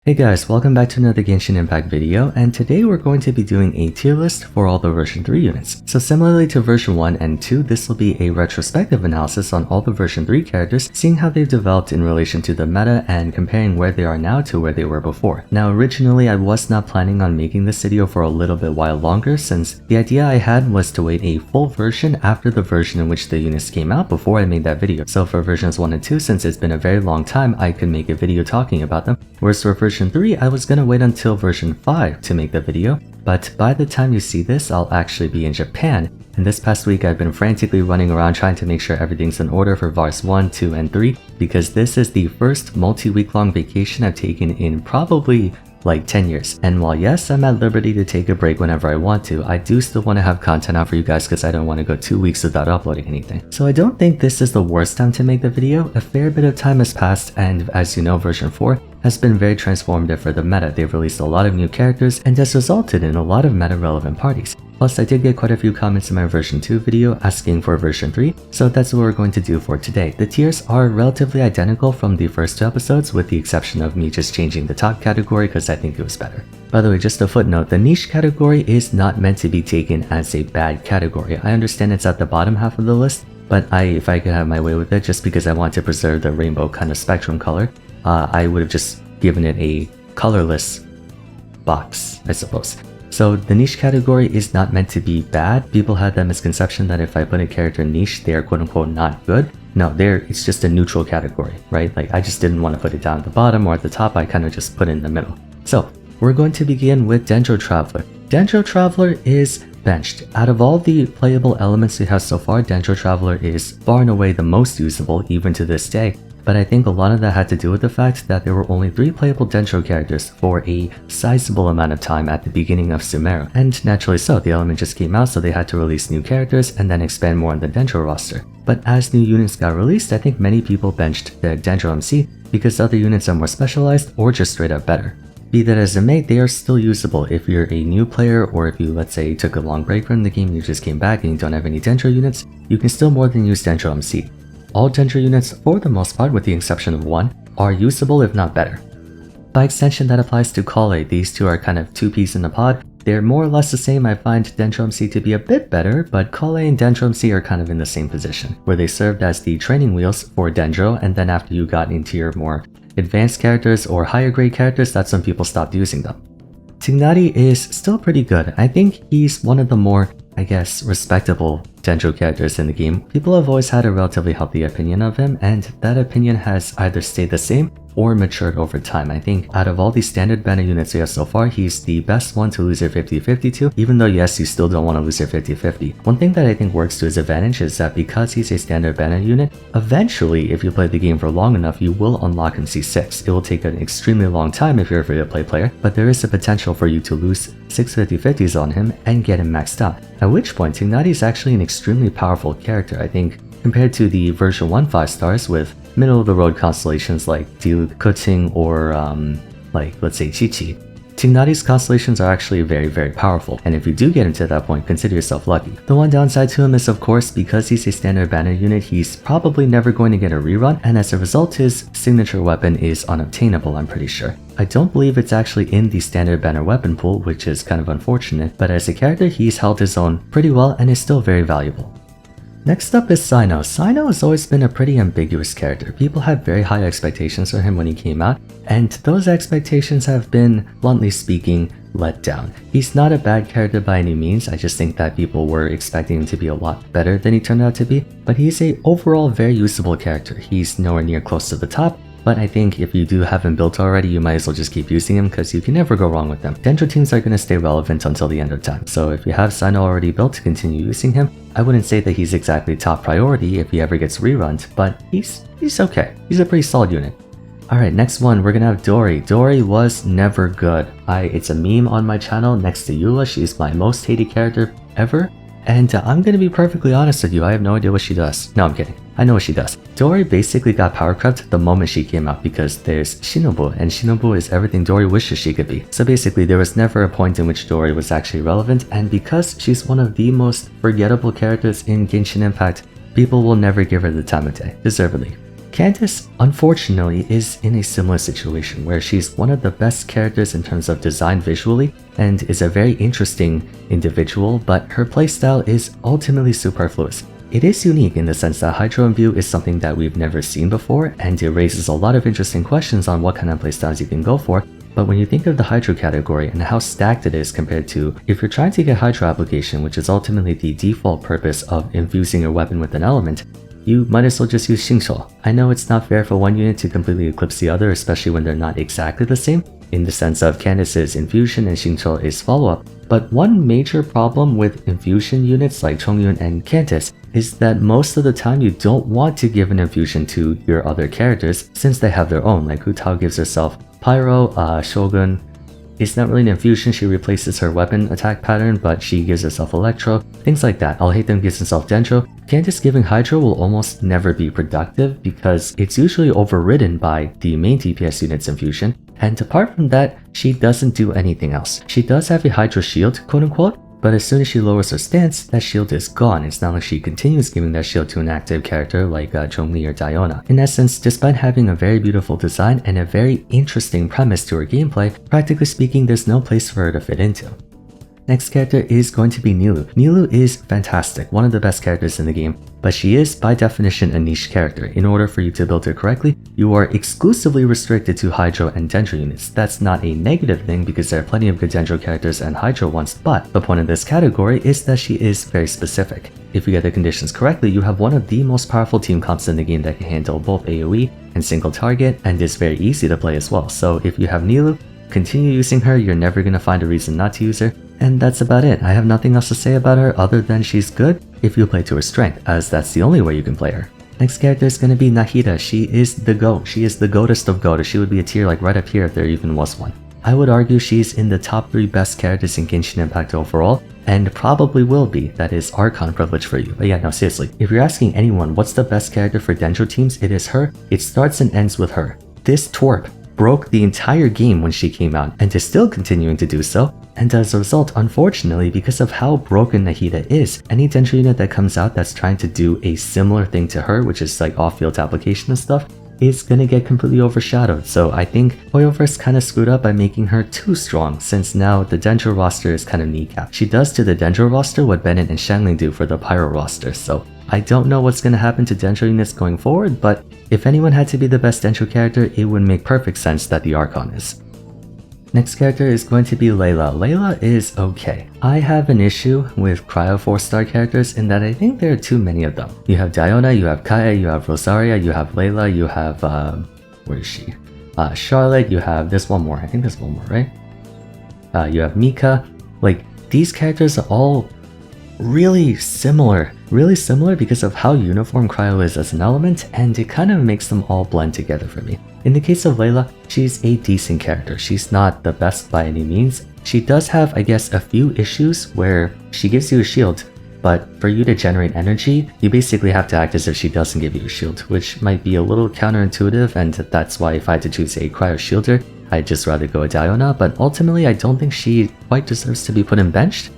Hey guys, welcome back to another Genshin Impact video, and today we're going to be doing a tier list for all the version 3 units. So similarly to version 1 and 2, this will be a retrospective analysis on all the version 3 characters, seeing how they've developed in relation to the meta and comparing where they are now to where they were before. Now originally I was not planning on making this video for a little bit while longer, since the idea I had was to wait a full version after the version in which the units came out before I made that video. So for versions 1 and 2, since it's been a very long time, I could make a video talking about them, whereas for version 3, I was gonna wait until version 5 to make the video, but by the time you see this, I'll actually be in Japan, and this past week I've been frantically running around trying to make sure everything's in order for Vars 1, 2, and 3, because this is the first multi-week long vacation I've taken in probably like 10 years. And while yes, I'm at liberty to take a break whenever I want to, I do still want to have content out for you guys because I don't want to go 2 weeks without uploading anything. So I don't think this is the worst time to make the video. A fair bit of time has passed, and as you know, version 4 has been very transformative for the meta. They've released a lot of new characters and has resulted in a lot of meta relevant parties. Plus, I did get quite a few comments in my version 2 video asking for version 3, so that's what we're going to do for today. The tiers are relatively identical from the first 2 episodes, with the exception of me just changing the top category because I think it was better. By the way, just a footnote, the niche category is not meant to be taken as a bad category. I understand it's at the bottom half of the list, but if I could have my way with it, just because I want to preserve the rainbow kind of spectrum color, I would have just given it a colorless box, I suppose. So the niche category is not meant to be bad. People had that misconception that if I put a character in niche, they are quote unquote not good. No, it's just a neutral category, right? Like I just didn't want to put it down at the bottom or at the top, I kind of just put it in the middle. So we're going to begin with Dendro Traveler. Dendro Traveler is benched. Out of all the playable elements we have so far, Dendro Traveler is far and away the most usable even to this day. But I think a lot of that had to do with the fact that there were only 3 playable Dendro characters for a sizable amount of time at the beginning of Sumeru. And naturally so, the element just came out, so they had to release new characters and then expand more on the Dendro roster. But as new units got released, I think many people benched the Dendro MC because other units are more specialized or just straight up better. Be that as it may, they are still usable if you're a new player, or if you, let's say, took a long break from the game and you just came back and you don't have any Dendro units, you can still more than use Dendro MC. All Dendro units, for the most part with the exception of 1, are usable if not better. By extension, that applies to Collei. These two are kind of 2 peas in a pod. They're more or less the same. I find Dendro MC to be a bit better, but Collei and Dendro MC are kind of in the same position, where they served as the training wheels for Dendro, and then after you got into your more advanced characters or higher grade characters, that's when people stopped using them. Tighnari is still pretty good. I think he's one of the more, I guess, respectable Dendro characters in the game. People have always had a relatively healthy opinion of him, and that opinion has either stayed the same or matured over time. I think out of all the standard banner units we have so far, he's the best one to lose your 50-50 to, even though yes, you still don't want to lose your 50-50. One thing that I think works to his advantage is that because he's a standard banner unit, eventually, if you play the game for long enough, you will unlock him C6. It will take an extremely long time if you're a free-to-play player, but there is a potential for you to lose 6 50-50s on him and get him maxed out. At which point, Tighnari is actually an extremely powerful character. I think compared to the version 1 5 stars with middle-of-the-road constellations like Diluc Kuting or like let's say Chi-Chi, Tighnari's constellations are actually very powerful, and if you do get him to that point, consider yourself lucky. The one downside to him is, of course, because he's a standard banner unit, he's probably never going to get a rerun, and as a result his signature weapon is unobtainable, I'm pretty sure. I don't believe it's actually in the standard banner weapon pool, which is kind of unfortunate, but as a character he's held his own pretty well and is still very valuable. Next up is Cyno. Cyno has always been a pretty ambiguous character. People had very high expectations for him when he came out, and those expectations have been, bluntly speaking, let down. He's not a bad character by any means, I just think that people were expecting him to be a lot better than he turned out to be, but he's a overall very usable character. He's nowhere near close to the top, but I think if you do have him built already, you might as well just keep using him because you can never go wrong with them. Dendro teams are going to stay relevant until the end of time, so if you have Cyno already built to continue using him, I wouldn't say that he's exactly top priority if he ever gets rerunned, but he's okay. He's a pretty solid unit. Alright, next one, we're gonna have Dory. Dory was never good. It's a meme on my channel next to Eula. She's my most hated character ever. And I'm gonna be perfectly honest with you, I have no idea what she does. No, I'm kidding. I know what she does. Dory basically got power crept the moment she came out because there's Shinobu, and Shinobu is everything Dory wishes she could be. So basically there was never a point in which Dory was actually relevant, and because she's one of the most forgettable characters in Genshin Impact, people will never give her the time of day, deservedly. Candace, unfortunately, is in a similar situation where she's one of the best characters in terms of design visually and is a very interesting individual, but her playstyle is ultimately superfluous. It is unique in the sense that Hydro in View is something that we've never seen before, and it raises a lot of interesting questions on what kind of playstyles you can go for. But when you think of the Hydro category and how stacked it is compared to if you're trying to get Hydro application, which is ultimately the default purpose of infusing your weapon with an element, you might as well just use Xingqiu. I know it's not fair for one unit to completely eclipse the other, especially when they're not exactly the same, in the sense of Candace's infusion and Xingqiu is follow-up, but one major problem with infusion units like Chongyun and Candace is that most of the time you don't want to give an infusion to your other characters since they have their own, like Hu Tao gives herself Pyro, Shogun is not really an infusion, she replaces her weapon attack pattern, but she gives herself Electro, things like that. Alhaitham gives himself Dendro. Candace giving Hydro will almost never be productive because it's usually overridden by the main DPS unit's infusion, and apart from that, she doesn't do anything else. She does have a Hydro shield, quote unquote, but as soon as she lowers her stance, that shield is gone. It's not like she continues giving that shield to an active character like Zhongli or Diona. In essence, despite having a very beautiful design and a very interesting premise to her gameplay, practically speaking, there's no place for her to fit into. Next character is going to be Nilou. Nilou is fantastic, one of the best characters in the game, but she is by definition a niche character. In order for you to build her correctly, you are exclusively restricted to Hydro and Dendro units. That's not a negative thing because there are plenty of good Dendro characters and Hydro ones, but the point of this category is that she is very specific. If you get the conditions correctly, you have one of the most powerful team comps in the game that can handle both AoE and single target and is very easy to play as well. So if you have Nilou, continue using her, you're never going to find a reason not to use her. And that's about it. I have nothing else to say about her other than she's good if you play to her strength, as that's the only way you can play her. Next character is going to be Nahida. She is the GOAT. She is the GOATest of GOAT. She would be a tier like right up here if there even was one. I would argue she's in the top 3 best characters in Genshin Impact overall, and probably will be. That is Archon privilege for you. But yeah, no, seriously. If you're asking anyone what's the best character for Dendro teams, it is her. It starts and ends with her. This twerp broke the entire game when she came out and is still continuing to do so, and as a result, unfortunately, because of how broken Nahida is, any Dendro unit that comes out that's trying to do a similar thing to her, which is like off-field application and stuff, is gonna get completely overshadowed. So I think Hoyoverse kind of screwed up by making her too strong, since now the Dendro roster is kind of kneecapped. She does to the Dendro roster what Bennett and Xiangling do for the Pyro roster, so I don't know what's going to happen to Dendro units going forward, but if anyone had to be the best Dendro character, it would make perfect sense that the Archon is. Next character is going to be Layla. Layla is okay. I have an issue with Cryo 4-star characters in that I think there are too many of them. You have Diona, you have Kae, you have Rosaria, you have Layla, you have, where is she? Charlotte, you have, there's one more, I think there's one more, right? You have Mika. Like, these characters are all really similar because of how uniform Cryo is as an element, and it kind of makes them all blend together for me. In the case of Layla, she's a decent character. She's not the best by any means. She does have, I guess, a few issues where she gives you a shield, but for you to generate energy, you basically have to act as if she doesn't give you a shield, which might be a little counterintuitive, and that's why if I had to choose a Cryo shielder, I'd just rather go with Diona, but ultimately I don't think she quite deserves to be put in benched.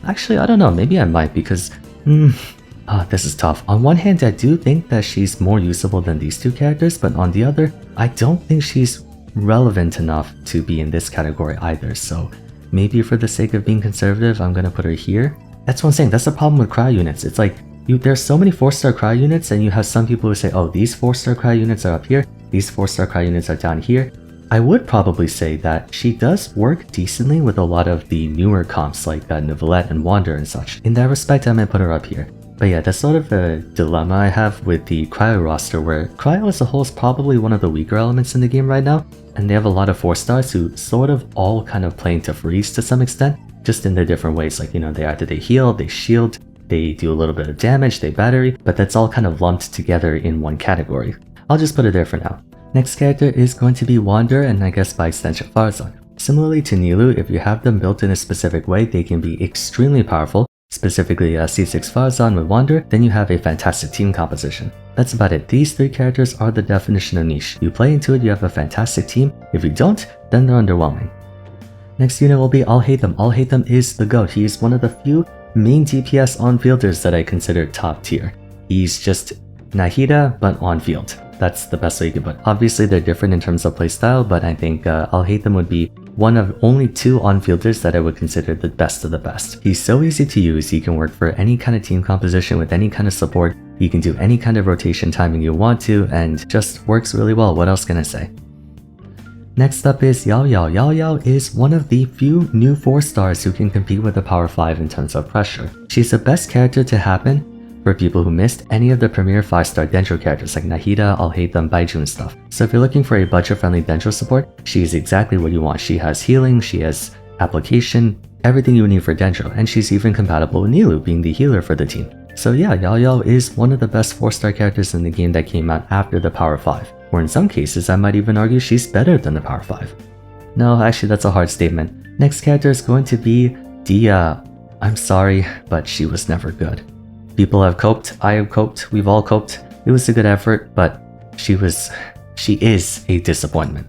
Actually, I don't know, maybe I might because, this is tough. On one hand, I do think that she's more usable than these two characters, but on the other, I don't think she's relevant enough to be in this category either, so maybe for the sake of being conservative, I'm gonna put her here. That's what I'm saying, that's the problem with Cryo units. It's like, there's so many 4-star Cryo units, and you have some people who say, oh, these 4-star Cryo units are up here, these 4-star Cryo units are down here. I would probably say that she does work decently with a lot of the newer comps like Neuvillette and Wander and such. In that respect, I might put her up here. But yeah, that's sort of a dilemma I have with the Cryo roster, where Cryo as a whole is probably one of the weaker elements in the game right now, and they have a lot of 4-stars who sort of all kind of play into freeze to some extent, just in their different ways. Like, they heal, they shield, they do a little bit of damage, they battery, but that's all kind of lumped together in one category. I'll just put it there for now. Next character is going to be Wander, and I guess by extension Faruzan. Similarly to Nilou, if you have them built in a specific way, they can be extremely powerful, specifically C6 Faruzan with Wander, then you have a fantastic team composition. That's about it. These 3 characters are the definition of niche. You play into it, you have a fantastic team. If you don't, then they're underwhelming. Next unit will be Alhaitham. Alhaitham is the GOAT. He is one of the few main DPS on-fielders that I consider top tier. He's just Nahida, but on-field. That's the best way you can put it. Obviously, they're different in terms of playstyle, but I think Alhaitham would be one of only 2 on-fielders that I would consider the best of the best. He's so easy to use, he can work for any kind of team composition with any kind of support, you can do any kind of rotation timing you want to, and just works really well. What else can I say? Next up is Yao Yao. Yao Yao is one of the few new 4-stars who can compete with the Power 5 in terms of pressure. She's the best character to happen for people who missed any of the premier 5-star Dendro characters like Nahida, Alhaitham, Baizhu and stuff. So if you're looking for a budget-friendly Dendro support, she is exactly what you want. She has healing, she has application, everything you need for Dendro, and she's even compatible with Nilou, being the healer for the team. So yeah, Yao Yao is one of the best 4-star characters in the game that came out after the Power 5. Or in some cases, I might even argue she's better than the Power 5. No, actually that's a hard statement. Next character is going to be Dehya. I'm sorry, but she was never good. People have coped, I have coped, we've all coped. It was a good effort, but she is a disappointment.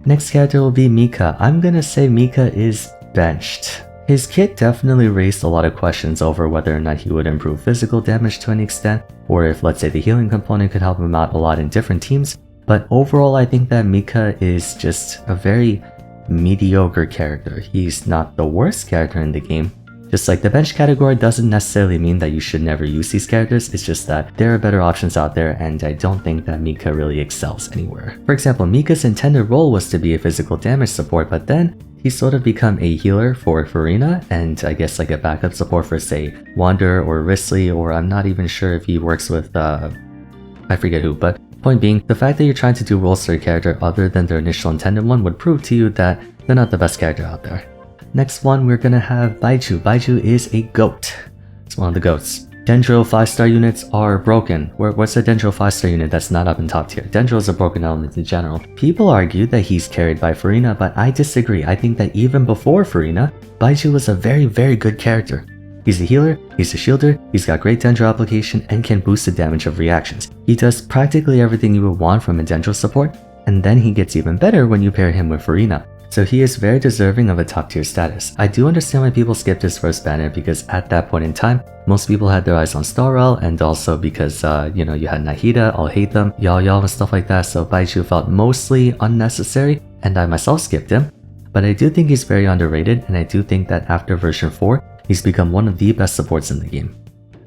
Next character will be Mika. I'm gonna say Mika is benched. His kit definitely raised a lot of questions over whether or not he would improve physical damage to an extent, or if let's say the healing component could help him out a lot in different teams. But overall, I think that Mika is just a very mediocre character. He's not the worst character in the game. Just like the bench category doesn't necessarily mean that you should never use these characters, it's just that there are better options out there and I don't think that Mika really excels anywhere. For example, Mika's intended role was to be a physical damage support, but then he's sort of become a healer for Farina and I guess like a backup support for say Wander or Risley, or I'm not even sure if he works with I forget who, but point being, the fact that you're trying to do roles for a character other than their initial intended one would prove to you that they're not the best character out there. Next one, we're gonna have Baizhu. Baizhu is a GOAT. It's one of the GOATs. Dendro 5-star units are broken. What's a Dendro 5-star unit that's not up in top tier? Dendro is a broken element in general. People argue that he's carried by Farina, but I disagree. I think that even before Farina, Baizhu was a very, very good character. He's a healer, he's a shielder, he's got great Dendro application, and can boost the damage of reactions. He does practically everything you would want from a Dendro support, and then he gets even better when you pair him with Farina. So he is very deserving of a top tier status. I do understand why people skipped his first banner because at that point in time, most people had their eyes on Starrel, and also because, you had Nahida, Alhaitham, Yao Yao and stuff like that, so Baizhu felt mostly unnecessary, and I myself skipped him. But I do think he's very underrated, and I do think that after version 4, he's become one of the best supports in the game.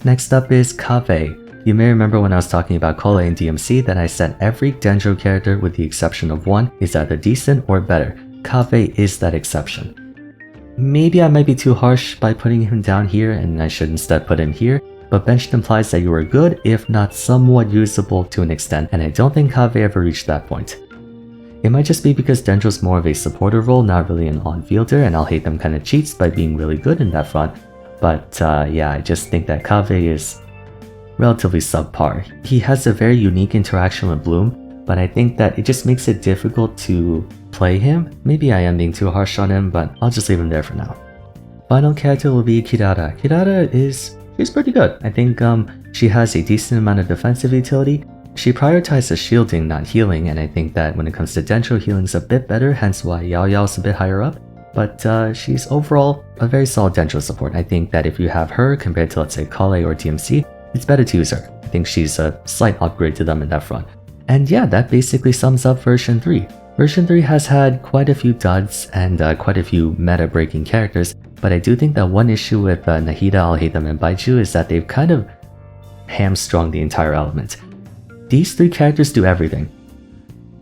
Next up is Kaveh. You may remember when I was talking about Collei and DMC that I said every Dendro character with the exception of one is either decent or better. Kaveh is that exception. Maybe I might be too harsh by putting him down here and I should instead put him here, but benched implies that you are good if not somewhat usable to an extent, and I don't think Kaveh ever reached that point. It might just be because Dendro's more of a supporter role, not really an on-fielder, and Alhaitham kind of cheats by being really good in that front, but yeah, I just think that Kaveh is relatively subpar. He has a very unique interaction with Bloom, but I think that it just makes it difficult to play him. Maybe I am being too harsh on him, but I'll just leave him there for now. Final character will be Kirara. Kirara she's pretty good. I think she has a decent amount of defensive utility. She prioritizes shielding, not healing, and I think that when it comes to Dendro, healing's a bit better, hence why Yao Yao's a bit higher up. But she's overall a very solid Dendro support. I think that if you have her compared to let's say Collei or DMC, it's better to use her. I think she's a slight upgrade to them in that front. And yeah, that basically sums up version 3. Version 3 has had quite a few duds and quite a few meta-breaking characters, but I do think that one issue with Nahida, Alhaitham, and Baizhu is that they've kind of hamstrung the entire element. These 3 characters do everything.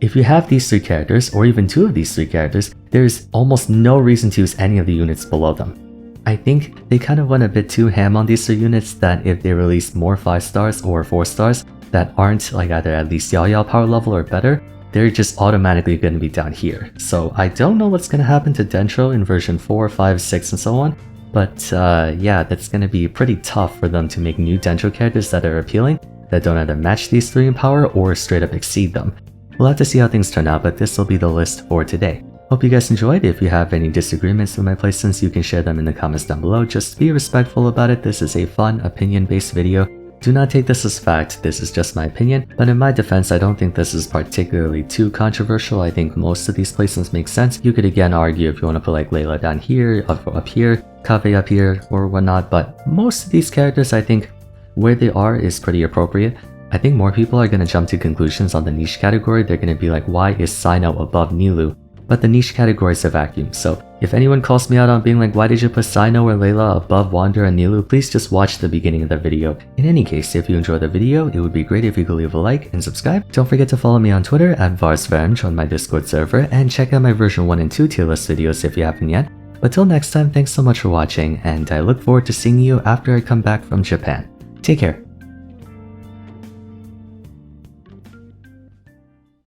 If you have these 3 characters, or even 2 of these 3 characters, there's almost no reason to use any of the units below them. I think they kind of went a bit too ham on these 3 units that if they release more 5 stars or 4 stars that aren't like either at least Yao Yao power level or better, they're just automatically going to be down here. So I don't know what's going to happen to Dendro in version 4, 5, 6 and so on, but yeah, that's going to be pretty tough for them to make new Dendro characters that are appealing, that don't either match these 3 in power or straight up exceed them. We'll have to see how things turn out, but this will be the list for today. Hope you guys enjoyed. If you have any disagreements with my playstance, you can share them in the comments down below. Just be respectful about it. This is a fun, opinion-based video. Do not take this as fact, this is just my opinion, but in my defense, I don't think this is particularly too controversial. I think most of these placements make sense. You could again argue if you want to put like Layla down here, up here, Kaveh up here, or whatnot, but most of these characters, I think, where they are is pretty appropriate. I think more people are gonna jump to conclusions on the niche category. They're gonna be like, why is Cyno above Nilou? But the niche category is a vacuum, so if anyone calls me out on being like, why did you put Cyno or Layla above Wander and Nilou, please just watch the beginning of the video. In any case, if you enjoyed the video, it would be great if you could leave a like and subscribe. Don't forget to follow me on Twitter at Vars, join my Discord server, and check out my version 1 and 2 tier list videos if you haven't yet. But till next time, thanks so much for watching, and I look forward to seeing you after I come back from Japan. Take care.